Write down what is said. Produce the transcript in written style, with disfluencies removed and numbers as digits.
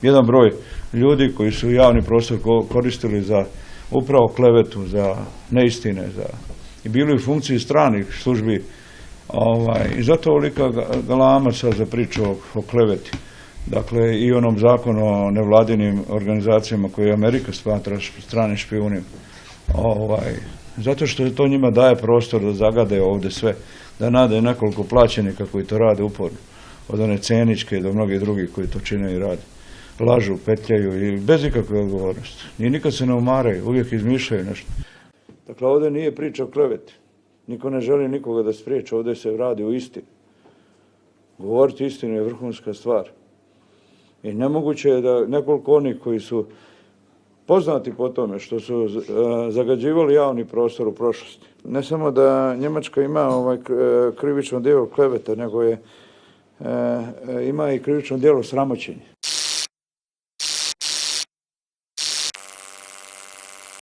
Jedan broj ljudi koji su javni prostor koristili za upravo klevetu, za neistine, i bili u funkciji stranih službi. I zato ovolika galama sad za priču o kleveti. Dakle, i onom zakonu o nevladinim organizacijama koje Amerika smatra stranim špijunima. Zato što to njima daje prostor da zagade ovdje sve, da nade nekoliko plaćenika koji to rade uporno. Od one Ceničke do mnogih drugih koji to čine i rade. Lažu, petljaju i bez ikakve odgovornosti. I nikad se ne umaraju, uvijek izmišljaju nešto. Dakle, ovdje nije priča o kleveti. Niko ne želi nikoga da spriječi, ovdje se radi o istini. Govoriti istinu je vrhunska stvar. I nemoguće je da nekoliko onih koji su poznati po tome što su zagađivali javni prostor u prošlosti. Ne samo da Njemačka ima krivično djelo klevete, nego ima i krivično djelo sramoćenja.